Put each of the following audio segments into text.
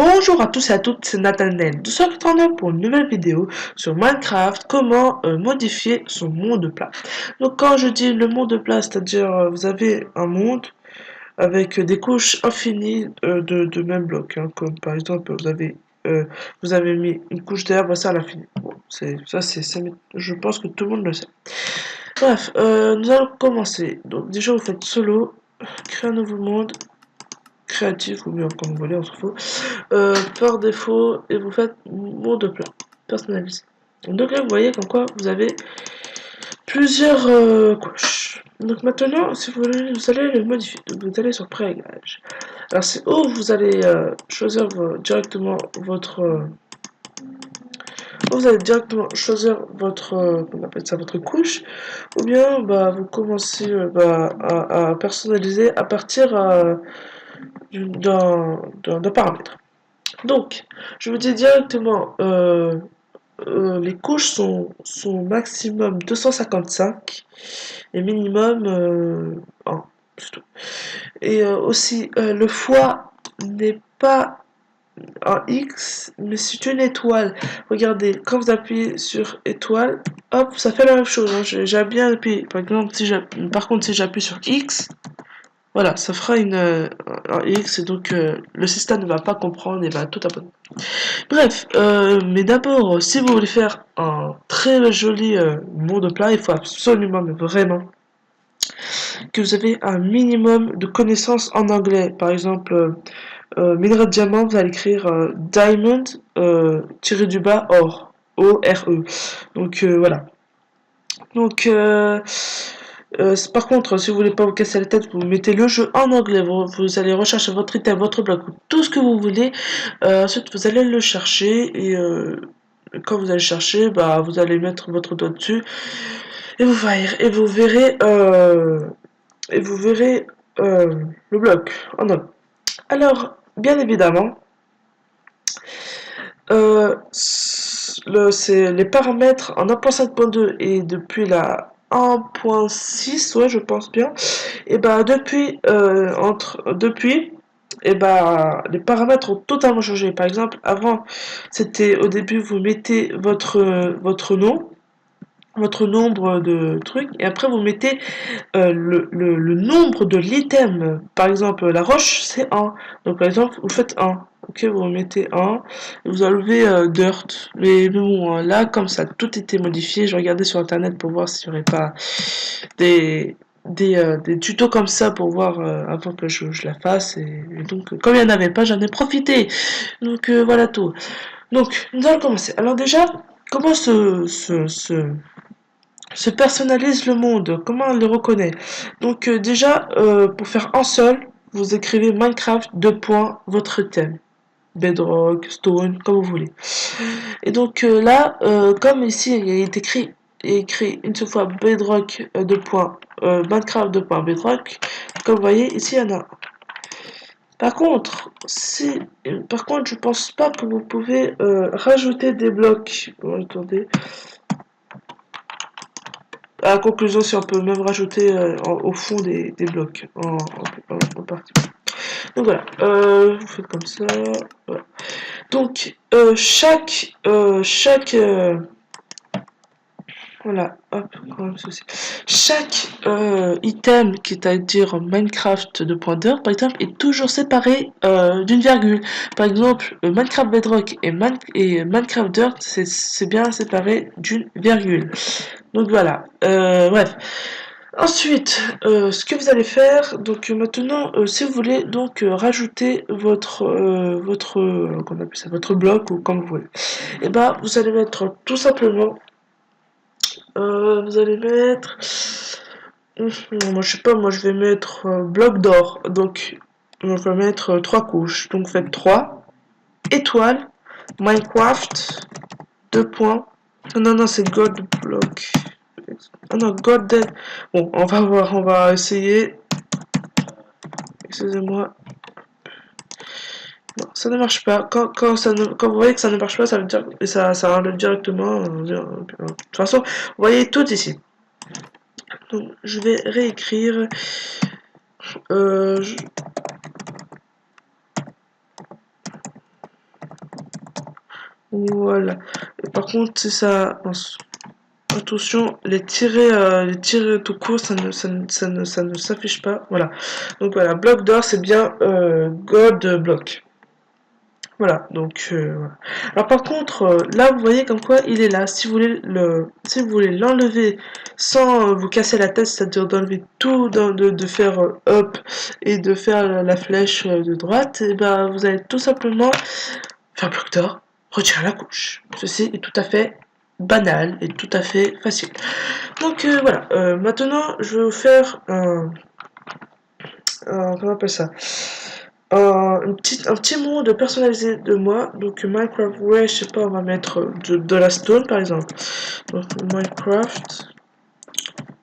Bonjour à tous et à toutes, c'est Nathanaël de Socket39 pour une nouvelle vidéo sur Minecraft, comment modifier son monde plat. Donc quand je dis le monde plat, c'est-à-dire vous avez un monde avec des couches infinies de mêmes blocs, hein, comme par exemple vous avez mis une couche d'herbe, ça à l'infini. Bon, je pense que tout le monde le sait. Bref, nous allons commencer. Donc déjà vous faites solo, créer un nouveau monde, créatif ou bien comme vous voulez, on s'en fout. Par défaut, et vous faites monde plat, personnalisé. Donc là, vous voyez comme quoi vous avez plusieurs couches. Donc maintenant, si vous voulez, vous allez le modifier. Donc vous allez sur pré-réglage. Alors c'est où vous allez choisir directement votre vous allez directement choisir votre on appelle ça votre couche, ou bien bah vous commencez à personnaliser à partir d'un paramètre. Donc, je vous dis directement, les couches sont maximum 255 et minimum 1, c'est tout. Et aussi, le foie n'est pas un X, mais c'est une étoile. Regardez, quand vous appuyez sur étoile, hop, ça fait la même chose. Hein. J'ai bien appuyé. Par contre, si j'appuie sur X, voilà, ça fera un X et donc le système ne va pas comprendre et va tout abandonner. Bref, mais d'abord, si vous voulez faire un très joli monde plat, il faut absolument, mais vraiment, que vous avez un minimum de connaissances en anglais. Par exemple, minerai de diamant, vous allez écrire diamond tiré du bas or, O-R-E. Donc voilà. Donc par contre, si vous voulez pas vous casser la tête, vous mettez le jeu en anglais. Vous allez rechercher votre item, votre bloc, tout ce que vous voulez. Ensuite, vous allez le chercher et quand vous allez chercher, bah vous allez mettre votre doigt dessus et vous verrez le bloc en anglais. Alors, bien évidemment, c'est les paramètres en 1.5.2 et depuis la 1.6, ouais, je pense bien. Et bah depuis, et bah les paramètres ont totalement changé. Par exemple, avant, c'était au début vous mettez votre nom, votre nombre de trucs, et après vous mettez le nombre de l'item. Par exemple, la roche, c'est 1. Donc, par exemple, vous faites 1. Ok, vous mettez 1. Et vous enlevez dirt. Mais bon, là, comme ça, tout était modifié. Je regardais sur internet pour voir s'il n'y aurait pas des, des tutos comme ça pour voir avant que je la fasse. Et donc, comme il n'y en avait pas, j'en ai profité. Donc, voilà tout. Donc, nous allons commencer. Alors, déjà, comment se personnalise le monde, comment on le reconnaît. Donc déjà, pour faire un seul, vous écrivez Minecraft, votre thème. Bedrock, Stone, comme vous voulez. Et donc là, comme ici il est écrit une seule fois Bedrock, Minecraft, Bedrock, comme vous voyez, ici il y en a. Par contre, je pense pas que vous pouvez rajouter des blocs. Bon, attendez. À la conclusion, si on peut même rajouter au fond des blocs en partie. Donc voilà, vous faites comme ça. Voilà. Donc voilà, hop, chaque item qui est à dire Minecraft 2.2 par exemple est toujours séparé d'une virgule. Par exemple, Minecraft Bedrock et Minecraft Dirt c'est bien séparé d'une virgule. Donc voilà, bref. Ensuite, ce que vous allez faire, donc maintenant, si vous voulez donc rajouter qu'on appelle ça, votre bloc ou comme vous voulez, et ben vous allez mettre tout simplement, vous allez mettre, moi je sais pas, moi je vais mettre bloc d'or, donc on va mettre 3 couches, donc faites 3 étoiles, Minecraft, 2 points, non c'est God block. Oh non, God Dead. Bon, on va voir, on va essayer. Excusez-moi. Non, ça ne marche pas. Quand vous voyez que ça ne marche pas, ça veut dire et ça enlève directement. De toute façon, vous voyez tout ici. Donc, je vais réécrire. Euh, je... Voilà. Et par contre, c'est ça. Attention, les tirets tout court, ça ne s'affiche pas. Voilà. Donc voilà, bloc d'or, c'est bien gold block. Voilà, donc voilà. Alors par contre, là vous voyez comme quoi il est là. Si vous voulez l'enlever sans vous casser la tête, c'est-à-dire d'enlever tout, de faire up et de faire la flèche de droite, et ben vous allez tout simplement faire bloc d'or, retirer la couche. Ceci est tout à fait banal et tout à fait facile. Donc voilà. Maintenant je vais vous faire comment on appelle ça, un petit mot de personnalisé de moi. Donc Minecraft, ouais, je sais pas, on va mettre de la stone par exemple. Donc Minecraft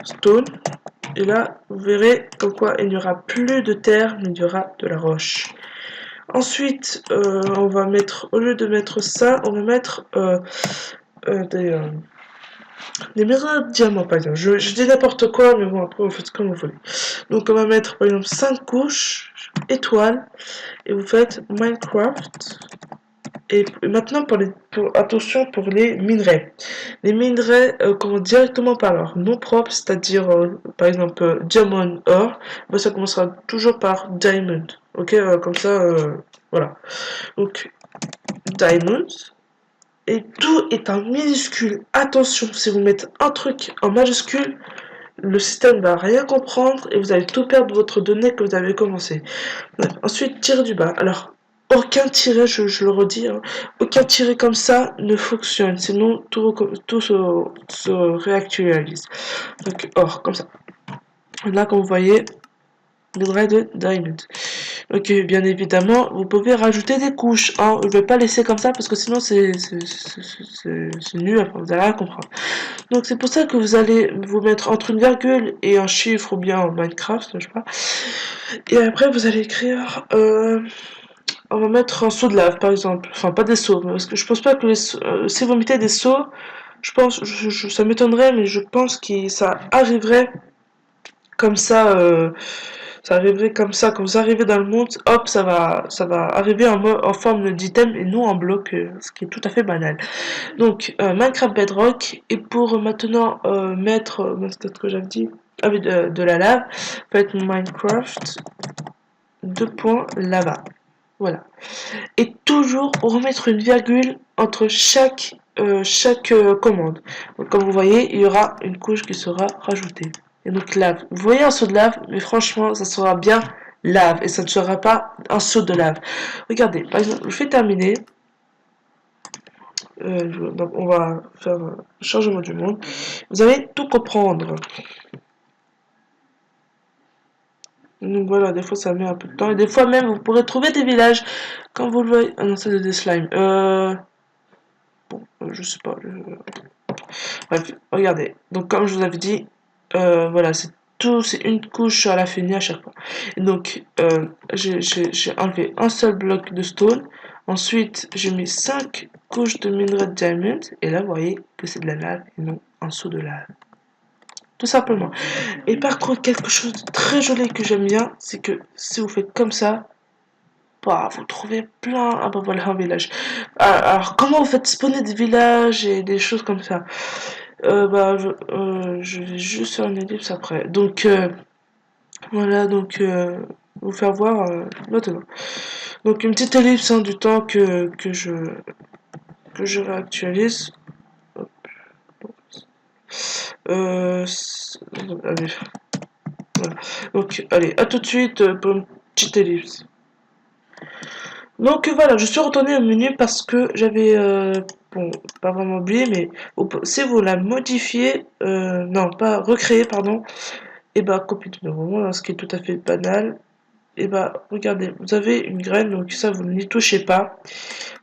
stone. Et là, vous verrez comme quoi il n'y aura plus de terre, mais il y aura de la roche. Ensuite, on va mettre, au lieu de mettre ça, on va mettre des maisons de diamants par exemple. Je dis n'importe quoi, mais bon, après vous faites comme vous voulez. Donc on va mettre par exemple 5 couches, étoiles, et vous faites Minecraft. Et maintenant, attention pour les minerais. Les minerais commencent directement par leur nom propre, c'est-à-dire, par exemple, diamond, or. Moi, ça commencera toujours par diamond. Ok, comme ça, voilà. Donc, diamond. Et tout est en minuscule. Attention, si vous mettez un truc en majuscule, le système va rien comprendre et vous allez tout perdre votre donnée que vous avez commencé. Ensuite, tirer du bas. Alors, aucun tiret, je le redis, hein, aucun tiret comme ça ne fonctionne, sinon tout se réactualise. Donc, or, comme ça. Là, comme vous voyez, le vrai de diamond. Ok, bien évidemment, vous pouvez rajouter des couches. Hein. Je vais pas laisser comme ça parce que sinon c'est nul, après, vous allez rien comprendre. Donc c'est pour ça que vous allez vous mettre entre une virgule et un chiffre ou bien en Minecraft, je sais pas. Et après vous allez écrire on va mettre un seau de lave par exemple. Enfin pas des seaux, parce que je pense pas que si vous mettez des seaux, je pense, ça m'étonnerait, mais je pense que ça arriverait comme ça, ça arriverait comme ça, quand vous arrivez dans le monde, hop, ça va arriver en forme d'item et non en bloc, ce qui est tout à fait banal. Donc Minecraft Bedrock, et pour maintenant mettre, c'est ce que j'avais dit, ah oui, de la lave, faites Minecraft 2.lava. Voilà. Et toujours remettre une virgule entre chaque commande. Donc, comme vous voyez, il y aura une couche qui sera rajoutée. Et donc lave. Vous voyez un seau de lave, mais franchement, ça sera bien lave et ça ne sera pas un seau de lave. Regardez, par exemple, je fais terminer. Donc on va faire un changement du monde. Vous allez tout comprendre. Donc voilà, des fois ça met un peu de temps. Et des fois même, vous pourrez trouver des villages quand vous le voyez. Ah non, c'est des slimes. Bon, je sais pas. Bref, regardez. Donc comme je vous avais dit, voilà, c'est une couche à la finie à chaque fois. Et donc j'ai enlevé un seul bloc de stone. Ensuite, j'ai mis 5 couches de minerai de diamond. Et là, vous voyez que c'est de la lave et non un seau de lave. Tout simplement. Et par contre, quelque chose de très joli que j'aime bien, c'est que si vous faites comme ça, bah, vous trouvez plein. Ah bah voilà un village. Alors, comment vous faites spawner des villages et des choses comme ça? Je vais juste faire une ellipse après. Donc, voilà, donc, vous faire voir maintenant. Donc, une petite ellipse hein, du temps que je réactualise. Hop. Allez, voilà. Donc, allez, à tout de suite pour une petite ellipse. Donc voilà, je suis retournée au menu parce que j'avais, bon, pas vraiment oublié, mais si vous la modifiez, non, pas recréer, pardon, et bah copier de nouveau, hein, ce qui est tout à fait banal. Et bah regardez, vous avez une graine, donc ça vous n'y touchez pas,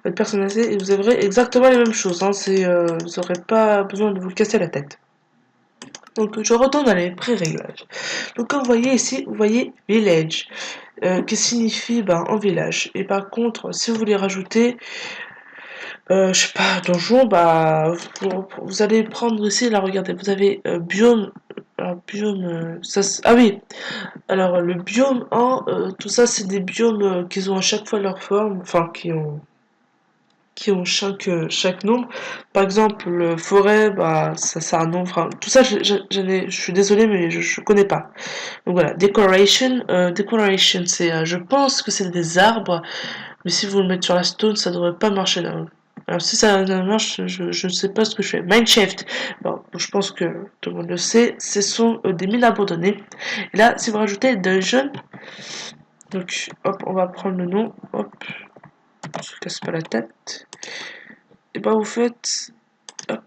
vous êtes personnalisé et vous aurez exactement les mêmes choses, hein, vous n'aurez pas besoin de vous casser la tête. Donc je retourne dans les pré-réglages. Donc comme vous voyez ici, vous voyez village, qui signifie en village. Et par contre, si vous voulez rajouter, je sais pas, donjon, vous allez prendre ici, là regardez, vous avez biome, alors biome, ah oui, alors le biome 1, tout ça c'est des biomes qui ont à chaque fois leur forme, enfin qui ont qui ont chaque nombre. Par exemple, le forêt, bah, ça c'est un nombre. Enfin, tout ça, je suis désolé, mais je connais pas. Donc voilà, decoration, c'est, je pense que c'est des arbres, mais si vous le mettez sur la stone, ça devrait pas marcher là. Alors si ça marche, je ne sais pas ce que je fais. Mineshaft, bon, je pense que tout le monde le sait, ce sont des mines abandonnées. Et là, si vous rajoutez dungeon, donc hop, on va prendre le nom, hop, on se casse pas la tête. Et ben vous faites, hop,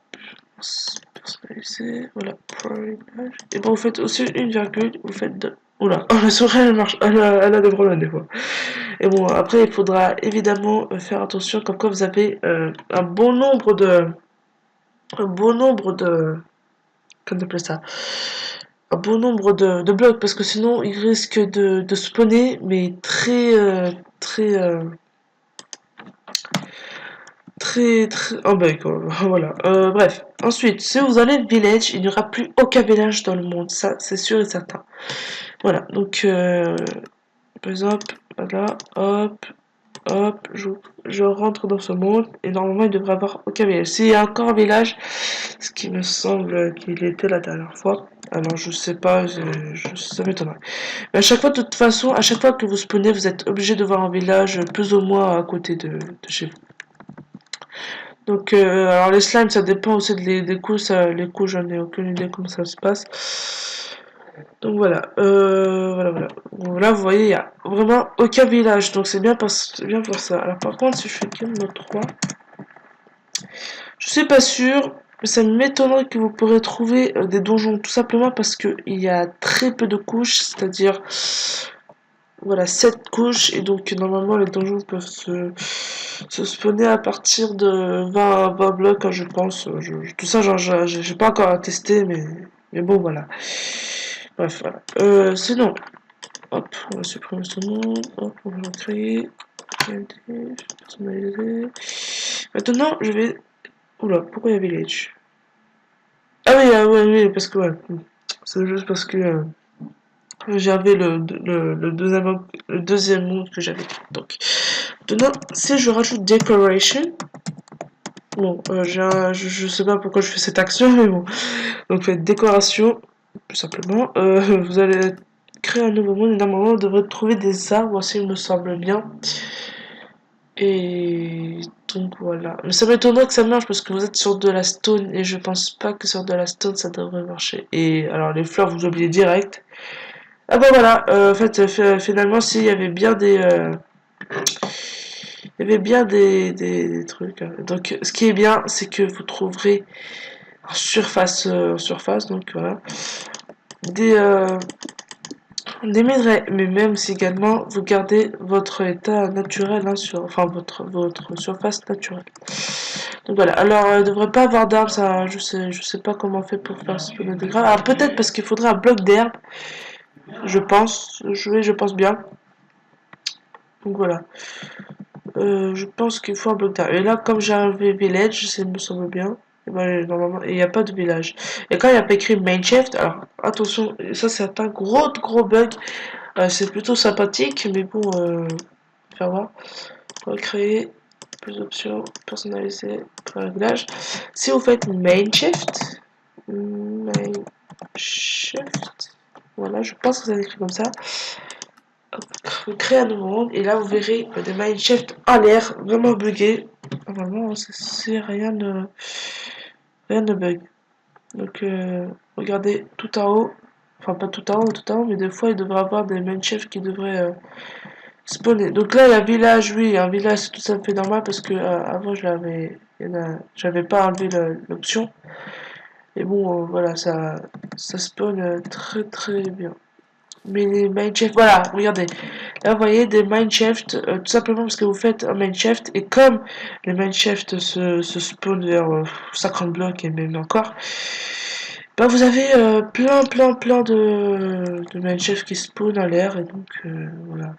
personnaliser, voilà, primage. Et ben vous faites aussi une virgule, vous faites de... Oula, oh, la souris elle marche, elle a des problèmes des fois. Et bon, après il faudra évidemment faire attention, comme quoi vous avez un bon nombre de... Un bon nombre de... Comment on appelle ça, un bon nombre de blocs, parce que sinon ils risquent de spawner, mais très... très un bug quoi. Voilà, bref, ensuite si vous allez village, il n'y aura plus aucun village dans le monde, ça c'est sûr et certain. Voilà, donc par exemple voilà, hop hop, je rentre dans ce monde et normalement il devrait avoir aucun village. S'il y a encore un village, ce qui me semble qu'il était la dernière fois, alors je sais pas, ça m'étonnerait, mais à chaque fois, de toute façon, à chaque fois que vous spawnez, vous êtes obligé de voir un village plus ou moins à côté de chez vous. Donc, alors les slimes, ça dépend aussi des coups. Les coups, j'en ai aucune idée comment ça se passe. Donc voilà, voilà. Bon, là, vous voyez, il y a vraiment aucun village, donc c'est bien pour ça. Alors par contre, si je fais game mode 3, je suis pas sûr, mais ça m'étonnerait que vous pourrez trouver des donjons, tout simplement parce que il y a très peu de couches, c'est-à-dire voilà, 7 couches, et donc normalement les donjons peuvent se spawner à partir de 20 blocs, hein, je pense. Tout ça, genre, j'ai pas encore testé, mais bon, voilà. Bref, voilà. Sinon, hop, on va supprimer ce nom, hop, on va le créer, personnaliser. Maintenant, je vais... Oula, pourquoi il y a Village? Ah oui, oui, parce que, ouais, c'est juste parce que... j'avais le deuxième monde que j'avais. Donc, maintenant, si je rajoute decoration, bon, je sais pas pourquoi je fais cette action, mais bon. Donc, faites décoration, tout simplement. Vous allez créer un nouveau monde et normalement, vous devrez trouver des arbres, s'il me semble bien. Et donc voilà. Mais ça m'étonnerait que ça marche parce que vous êtes sur de la stone et je pense pas que sur de la stone ça devrait marcher. Et alors, les fleurs, vous oubliez direct. Ah bah voilà, en fait, finalement, s'il y avait bien il y avait bien des trucs, hein. Donc, ce qui est bien, c'est que vous trouverez en surface, donc voilà, des, euh, des minerais, mais même si également vous gardez votre état naturel, hein, enfin votre surface naturelle. Donc voilà, alors il ne devrait pas avoir d'arbres, ça, je sais pas comment on fait pour faire spawner des graves. Alors peut-être parce qu'il faudrait un bloc d'herbe, je pense bien. Donc voilà. Je pense qu'il faut un bloc d'arbre. Et là, comme j'ai enlevé village, ça me semble bien. Et ben, normalement, il n'y a pas de village. Et quand il n'y a pas écrit main shift, alors attention, ça c'est un gros bug. C'est plutôt sympathique, mais bon, faire voir. Recréer, plus d'options, personnaliser, créer un village. Si vous faites main shift, voilà, je pense que ça s'écrit comme ça. Vous créez un nouveau monde et là vous verrez des mineshaft en l'air, vraiment buggé. Normalement, c'est rien ne bug. Donc regardez tout en haut, enfin pas tout en haut, mais des fois il devrait y avoir des mineshaft qui devraient spawner. Donc là il y a un village, oui, un village c'est tout à fait normal parce que avant j'avais pas enlevé l'option. Et bon voilà, ça spawn très bien. Mais les mineshaft, voilà, regardez. Là, vous voyez des mineshaft, tout simplement parce que vous faites un mineshaft, et comme les mineshaft se spawnent vers 50 blocs et même encore, bah vous avez plein de mineshaft qui spawnent à l'air, et donc voilà.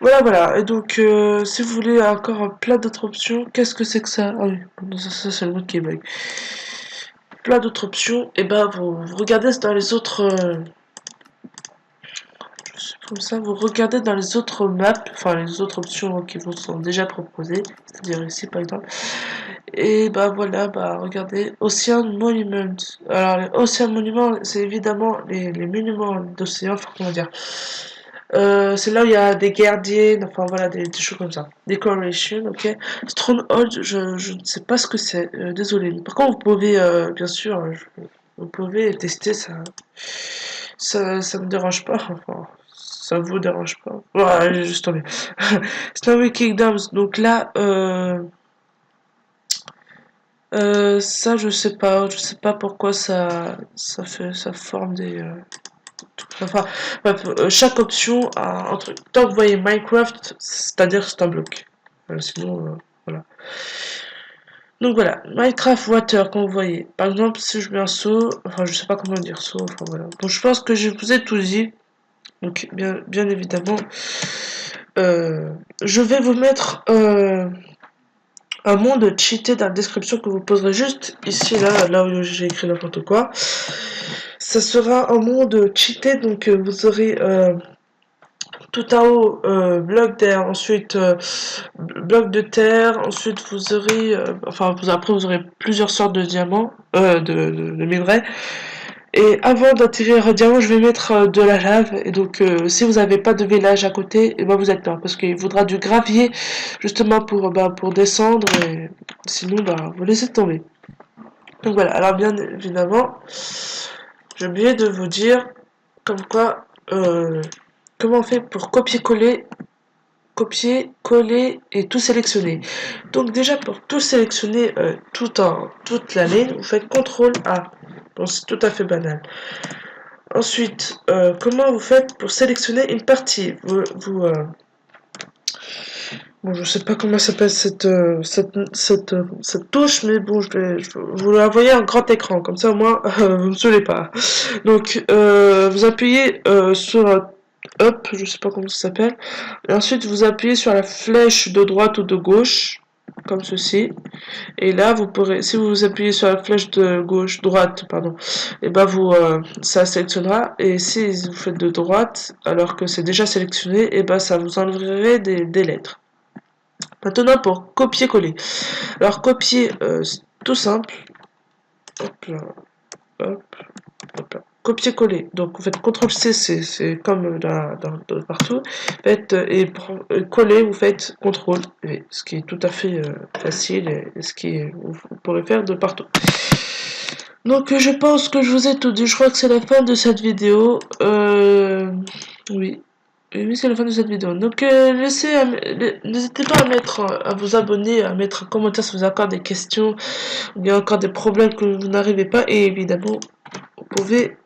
Voilà. Et donc, si vous voulez encore plein d'autres options, qu'est-ce que c'est que ça? Ah oui, bon, ça c'est le mot qui est bug. Plein d'autres options, et bah vous regardez dans les autres. comme ça, vous regardez dans les autres maps, enfin les autres options qui vous sont déjà proposées, c'est-à-dire ici par exemple. Et bah voilà, bah regardez, Ocean Monument. Alors les Ocean Monument, c'est évidemment les monuments d'océan, enfin comment dire. C'est là où il y a des gardiens, enfin voilà, des choses comme ça. Decoration, ok. Stronghold, je ne sais pas ce que c'est, désolé. Par contre, vous pouvez, bien sûr, vous pouvez tester ça. Ça me dérange pas, enfin, ça vous dérange pas. Voilà, juste tomber. Snowy Kingdoms, donc là, ça je sais pas pourquoi ça forme des, enfin, bref, chaque option a un truc. Tant que vous voyez Minecraft, c'est-à-dire que c'est un bloc. Sinon, voilà. Donc voilà, Minecraft Water, comme vous voyez. Par exemple, si je mets un saut, enfin je sais pas comment dire saut, enfin voilà. Donc je pense que je vous ai tout dit. Donc bien évidemment, je vais vous mettre un monde cheaté dans la description que vous poserez juste ici, là où j'ai écrit n'importe quoi. Ça sera un monde cheaté, donc vous aurez tout en haut bloc d'air, ensuite bloc de terre, ensuite vous aurez, après vous aurez plusieurs sortes de diamants, de minerais. Et avant d'atterrir au diamant, je vais mettre de la lave. Et donc, si vous n'avez pas de village à côté, et ben vous êtes mort. Parce qu'il faudra du gravier, justement, pour descendre. Et sinon, bah, vous laissez tomber. Donc voilà. Alors, bien évidemment, j'ai oublié de vous dire, comme quoi, comment on fait pour copier, coller et tout sélectionner. Donc déjà pour tout sélectionner toute la ligne, vous faites CTRL A. Bon, c'est tout à fait banal. Ensuite, comment vous faites pour sélectionner une partie bon, je sais pas comment s'appelle cette touche, mais bon, vous la voyez en grand écran, comme ça au moins vous ne me saoulez pas. Donc, vous appuyez sur Up, je sais pas comment ça s'appelle, et ensuite vous appuyez sur la flèche de droite ou de gauche, comme ceci. Et là, vous pourrez, si vous appuyez sur la flèche de gauche, droite, pardon, et ben ça sélectionnera. Et si vous faites de droite, alors que c'est déjà sélectionné, et ben ça vous enlèverait des lettres. Maintenant, pour copier-coller. Alors, copier, c'est tout simple. Hop là, hop, hop là. Copier-coller. Donc, vous faites CTRL-C, c'est comme partout. Faites, coller, vous faites CTRL-V, ce qui est tout à fait facile et vous pourrez faire de partout. Donc, je pense que je vous ai tout dit. Je crois que c'est la fin de cette vidéo. Oui. Oui, c'est la fin de cette vidéo. Donc, n'hésitez pas à vous abonner, à mettre un commentaire si vous avez encore des questions, ou bien encore des problèmes que vous n'arrivez pas. Et évidemment, vous pouvez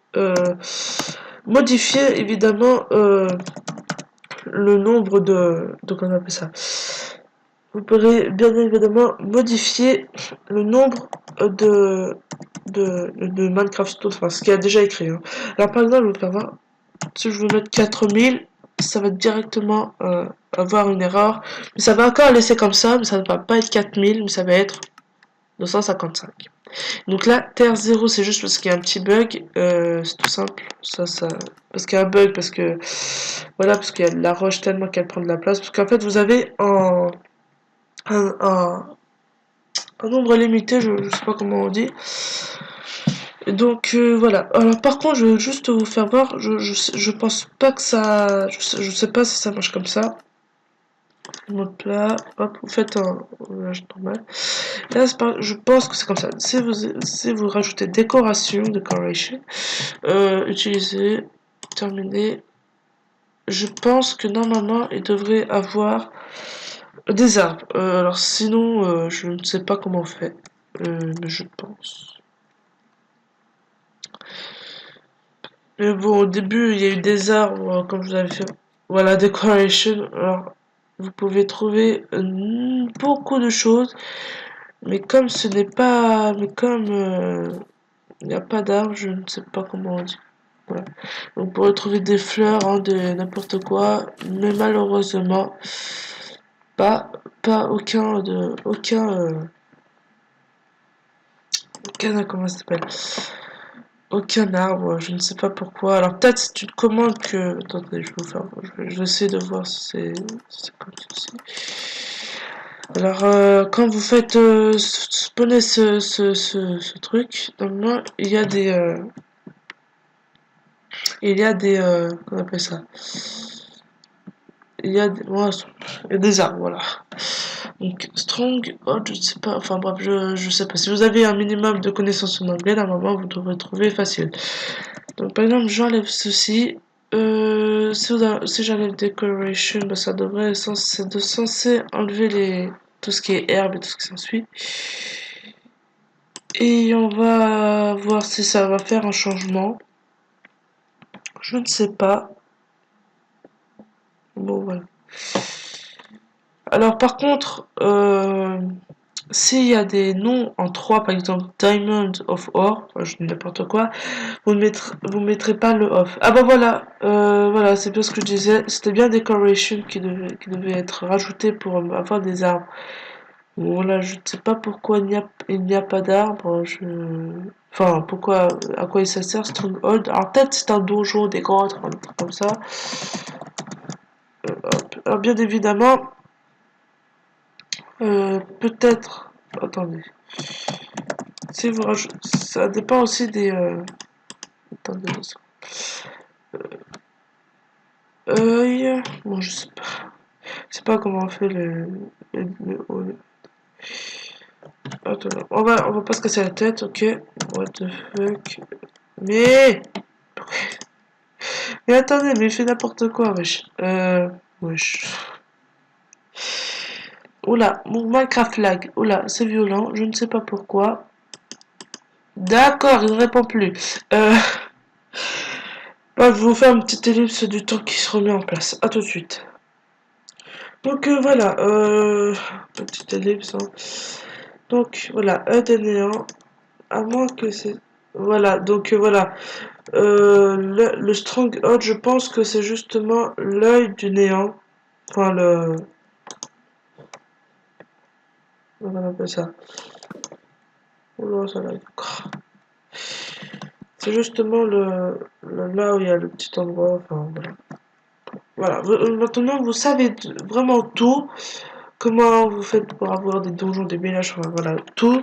modifier évidemment le nombre comment on appelle ça. Vous pourrez bien évidemment modifier le nombre de Minecraft, enfin ce qui a déjà écrit. Hein. Alors par exemple, je vais faire voir, si je veux mettre 4000, ça va directement avoir une erreur. Mais ça va encore laisser comme ça, mais ça ne va pas être 4000, mais ça va être 255. Donc là, terre 0, c'est juste parce qu'il y a un petit bug. C'est tout simple. Parce qu'il y a un bug, parce qu'il y a de la roche tellement qu'elle prend de la place. Parce qu'en fait, vous avez un nombre limité, je sais pas comment on dit. Et donc voilà. Alors par contre, je veux juste vous faire voir. Je pense pas que ça. Je sais pas si ça marche comme ça. Mode plat, hop, vous faites un roulage normal. Là, je pense que c'est comme ça. Si vous rajoutez décoration, utiliser, terminer. Je pense que normalement, il devrait avoir des arbres. Alors sinon, je ne sais pas comment on fait. Mais je pense. Mais bon, au début, il y a eu des arbres, comme je vous avais fait. Voilà, decoration. Alors, vous pouvez trouver beaucoup de choses. Mais comme ce n'est pas... Mais comme il n'y a pas d'arbres, je ne sais pas comment on dit. Voilà. Donc, vous pourrez trouver des fleurs, hein, de n'importe quoi. Mais malheureusement, pas, pas aucun de... Aucun... comment ça s'appelle aucun arbre, je ne sais pas pourquoi. Alors peut-être c'est une commande que... Attendez, je vais essayer de voir si c'est comme ceci. Alors quand vous faites spawner ce truc, normalement il y a des comment on appelle ça? Ouais, il y a des arbres, voilà. Donc strong, oh, je ne sais pas, enfin bref, je sais pas. Si vous avez un minimum de connaissances en anglais, normalement vous devrez trouver facile. Donc par exemple, j'enlève ceci. Si j'enlève decoration, bah, c'est censé enlever tout ce qui est herbe et tout ce qui s'ensuit. Et on va voir si ça va faire un changement. Je ne sais pas. Bon, voilà. Alors par contre, s'il y a des noms en 3, par exemple Diamond of Or, je dis n'importe quoi, vous mettrez pas le off. Ah bah voilà, voilà, c'est bien ce que je disais, c'était bien Decoration qui devait être rajouté pour avoir des arbres. Voilà, je ne sais pas pourquoi il n'y a pas d'arbres, enfin, pourquoi, à quoi il ça sert, Stronghold. Alors peut-être c'est un donjon, des grottes, un truc comme ça. Alors bien évidemment, peut-être, attendez. Si vous rajoutez, ça dépend aussi des. Attendez, œil. Bon, je sais pas. Je sais pas comment on fait attends, on va pas se casser la tête, ok. What the fuck. Mais. Mais attendez, mais il fait n'importe quoi, wesh. Wesh. Oula, mon Minecraft lag. Oula, c'est violent, je ne sais pas pourquoi. D'accord, il ne répond plus. Bah, je vais vous faire une petite ellipse du temps qui se remet en place. A tout de suite. Donc voilà, petite ellipse. Hein. Donc voilà, œil des néants. À moins que c'est. Voilà, donc voilà. Le Stronghold, je pense que c'est justement l'œil du néant. Enfin, comment on appelle ça? Oh là, ça lag. C'est justement là où il y a le petit endroit. Enfin, voilà. Voilà, maintenant vous savez vraiment tout. Comment vous faites pour avoir des donjons, des villages, enfin, voilà, tout.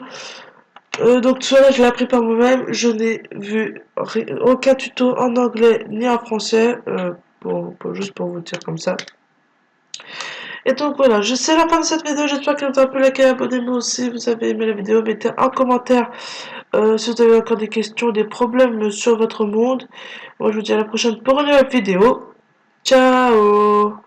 Donc cela je l'ai appris par moi-même, je n'ai vu aucun tuto en anglais ni en français, juste pour vous dire comme ça. Et donc voilà, je sais la fin de cette vidéo, j'espère qu'elle vous a plu, likez, abonnez-vous si vous avez aimé la vidéo, mettez un commentaire si vous avez encore des questions, des problèmes sur votre monde. Moi je vous dis à la prochaine pour une nouvelle vidéo. Ciao.